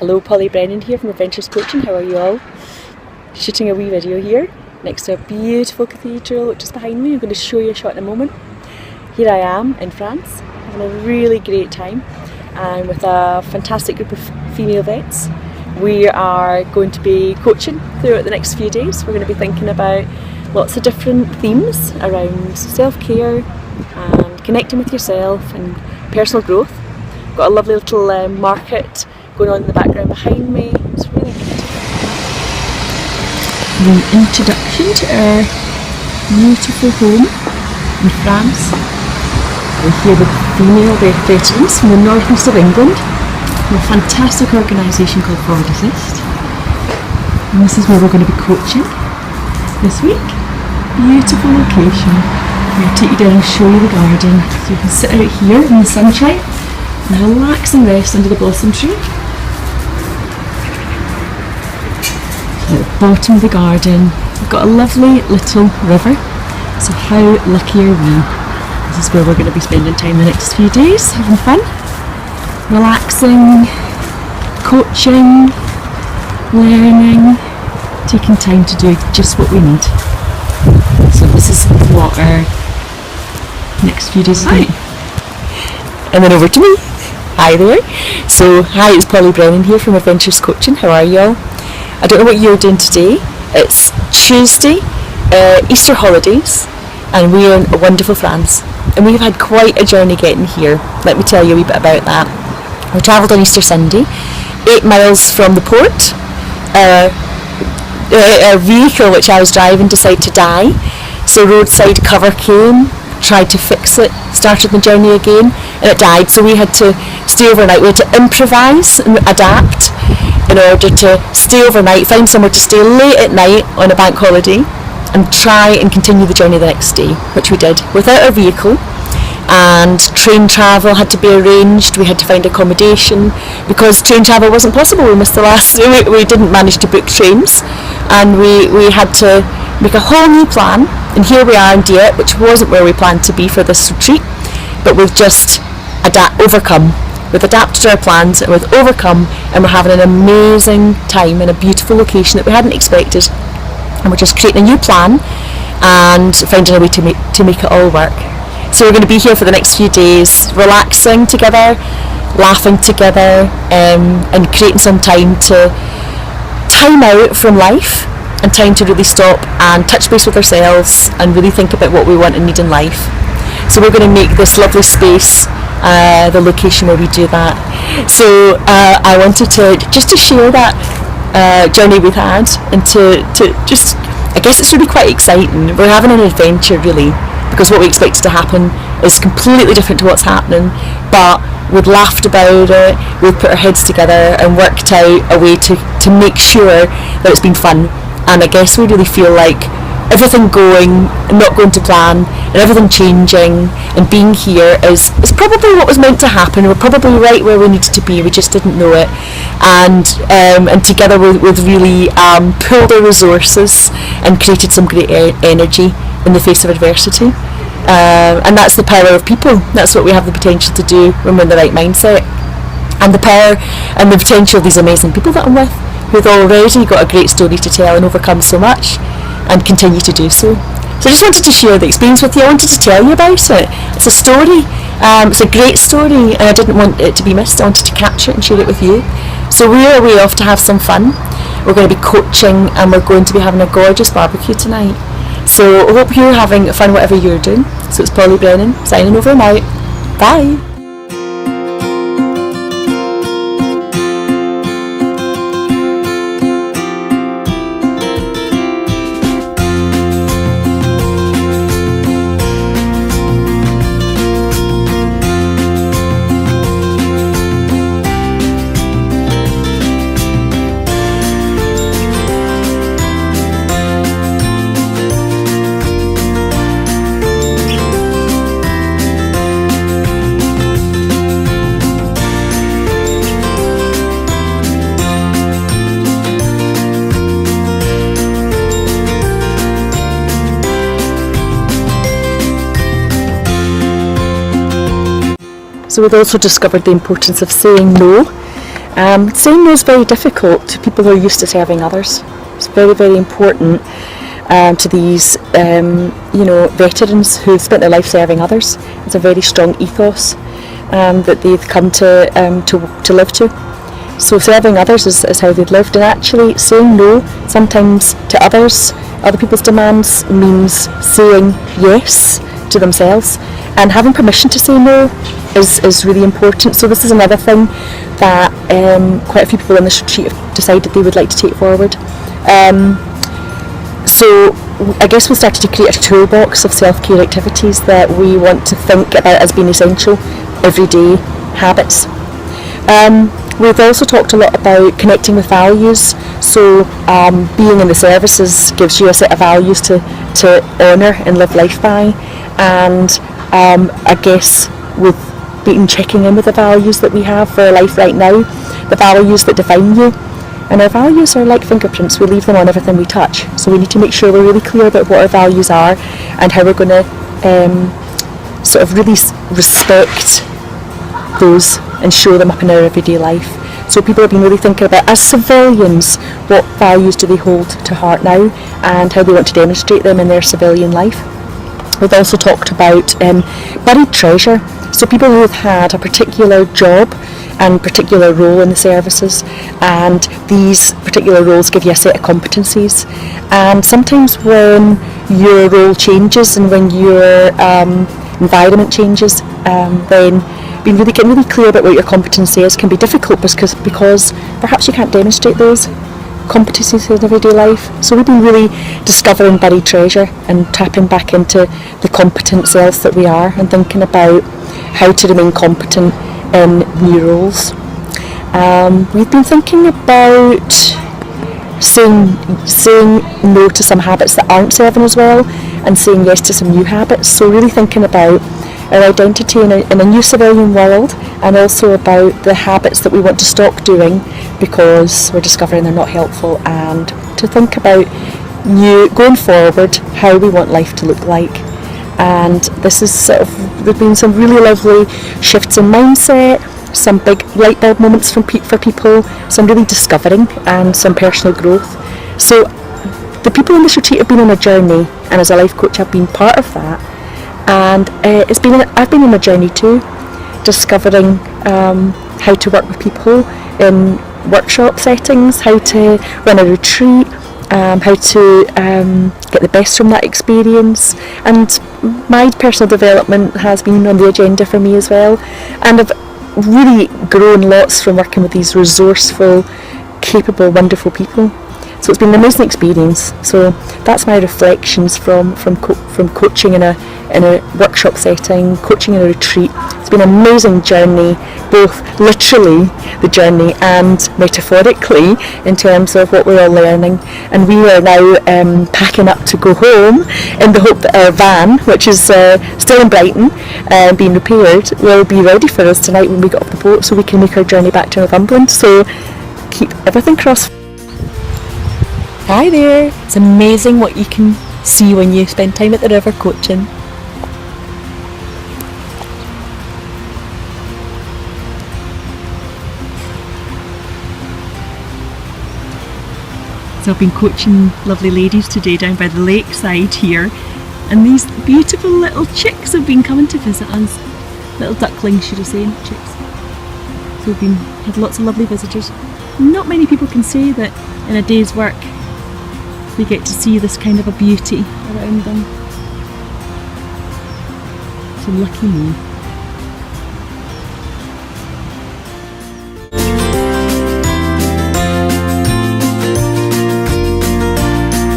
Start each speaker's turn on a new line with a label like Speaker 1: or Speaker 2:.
Speaker 1: Hello, 𝗞𝗧𝗕𝗔𝗗𝗬 here from Adventurous Coaching. How are you all? Shooting a wee video here next to a beautiful cathedral which is behind me. I'm going to show you a shot in a moment. Here I am in France, having a really great time. I'm with a fantastic group of female vets. We are going to be coaching throughout the next few days. We're going to be thinking about lots of different themes around self-care and connecting with yourself and personal growth. Got a lovely little market going on in the background behind me. It's really beautiful. The introduction to our beautiful home in France. We're here with female veterans from the northeast of England, from a fantastic organisation called 𝗞𝗧𝗕𝗔𝗚𝗦. And this is where we're going to be coaching this week. Beautiful location. I'm going to take you down and show you the garden. So you can sit out here in the sunshine and relax and rest under the blossom tree. At the bottom of the garden, we've got a lovely little river. So how lucky are we? This is where we're going to be spending time the next few days, having fun, relaxing, coaching, learning, taking time to do just what we need. So this is what our next few days are. And then over to me. Hi there. So hi, it's 𝗞𝗧𝗕𝗔𝗗𝗬 here from Adventurous Coaching. How are you all? I don't know what you're doing today. It's Tuesday, Easter holidays, and we're in wonderful France. And we've had quite a journey getting here. Let me tell you a wee bit about that. We travelled on Easter Sunday, 8 miles from the port. Our vehicle, which I was driving, decided to die. So roadside cover came, tried to fix it, started the journey again, and it died. So we had to stay overnight. We had to improvise and adapt in order to stay overnight, find somewhere to stay late at night on a bank holiday, and try and continue the journey the next day, which we did without our vehicle. And train travel had to be arranged. We had to find accommodation because train travel wasn't possible. We missed the last. We didn't manage to book trains, and we had to make a whole new plan. And here we are in Dieppe, which wasn't where we planned to be for this retreat, but we've just overcome. We've adapted our plans and we've overcome, and we're having an amazing time in a beautiful location that we hadn't expected. And we're just creating a new plan and finding a way to make it all work. So we're going to be here for the next few days, relaxing together, laughing together, and creating some time out from life, and time to really stop and touch base with ourselves and really think about what we want and need in life. So we're going to make this lovely space the location where we do that. So I wanted to share that journey we've had, and to just, I guess it's really quite exciting. We're having an adventure really, because what we expected to happen is completely different to what's happening, but we've laughed about it, we've put our heads together and worked out a way to make sure that it's been fun. And I guess we really feel like everything not going to plan, and everything changing and being here is probably what was meant to happen. We're probably right where we needed to be, we just didn't know it. And together we've really pooled our resources and created some great energy in the face of adversity. And that's the power of people. That's what we have the potential to do when we're in the right mindset. And the power and the potential of these amazing people that I'm with, who've already got a great story to tell and overcome so much and continue to do so. So I just wanted to share the experience with you. I wanted to tell you about it. It's a story, it's a great story, and I didn't want it to be missed. I wanted to capture it and share it with you. So we're away off to have some fun. We're going to be coaching, and we're going to be having a gorgeous barbecue tonight. So I hope you're having fun whatever you're doing. So it's 𝗞𝗧𝗕𝗔𝗗𝗬 signing over and out. Bye! So we've also discovered the importance of saying no Saying no is very difficult to people who are used to serving others. It's very, very important to these veterans who've spent their life serving others. It's a very strong ethos that they've come to live to. So serving others is how they've lived, and actually saying no sometimes to other people's demands means saying yes to themselves, and having permission to say no is really important. So this is another thing that quite a few people in this retreat have decided they would like to take forward. So I guess we started to create a toolbox of self-care activities that we want to think about as being essential everyday habits. We've also talked a lot about connecting with values. So being in the services gives you a set of values to honour and live life by, and I guess we've been checking in with the values that we have for our life right now, the values that define you. And our values are like fingerprints, we leave them on everything we touch. So we need to make sure we're really clear about what our values are and how we're going to sort of really respect those and show them up in our everyday life. So people have been really thinking about, as civilians, what values do they hold to heart now and how they want to demonstrate them in their civilian life. We've also talked about buried treasure. So people who have had a particular job and particular role in the services, and these particular roles give you a set of competencies, and sometimes when your role changes and when your environment changes, then getting really clear about what your competency is can be difficult because perhaps you can't demonstrate those competencies in everyday life. So we've been really discovering buried treasure and tapping back into the competent selves that we are and thinking about how to remain competent in new roles. We've been thinking about saying no to some habits that aren't serving as well and saying yes to some new habits. So really thinking about our identity in a new civilian world, and also about the habits that we want to stop doing because we're discovering they're not helpful, and to think about going forward how we want life to look like. And this is there've been some really lovely shifts in mindset, some big light bulb moments for people, some really discovering and some personal growth. So the people in this retreat have been on a journey, and as a life coach I've been part of that. And I've been on a journey too, discovering how to work with people in workshop settings, how to run a retreat, how to get the best from that experience. And my personal development has been on the agenda for me as well. And I've really grown lots from working with these resourceful, capable, wonderful people. So it's been an amazing experience. So that's my reflections from coaching in a workshop setting, coaching in a retreat. It's been an amazing journey, both literally the journey and metaphorically in terms of what we're all learning. And we are now packing up to go home in the hope that our van, which is still in Brighton, being repaired, will be ready for us tonight when we get off the boat, so we can make our journey back to Northumberland. So keep everything crossed. Hi there! It's amazing what you can see when you spend time at the river coaching. So I've been coaching lovely ladies today down by the lakeside here, and these beautiful little chicks have been coming to visit us. Little ducklings, should I say, chicks. So we've had lots of lovely visitors. Not many people can say that in a day's work they get to see this kind of a beauty around them. So lucky me.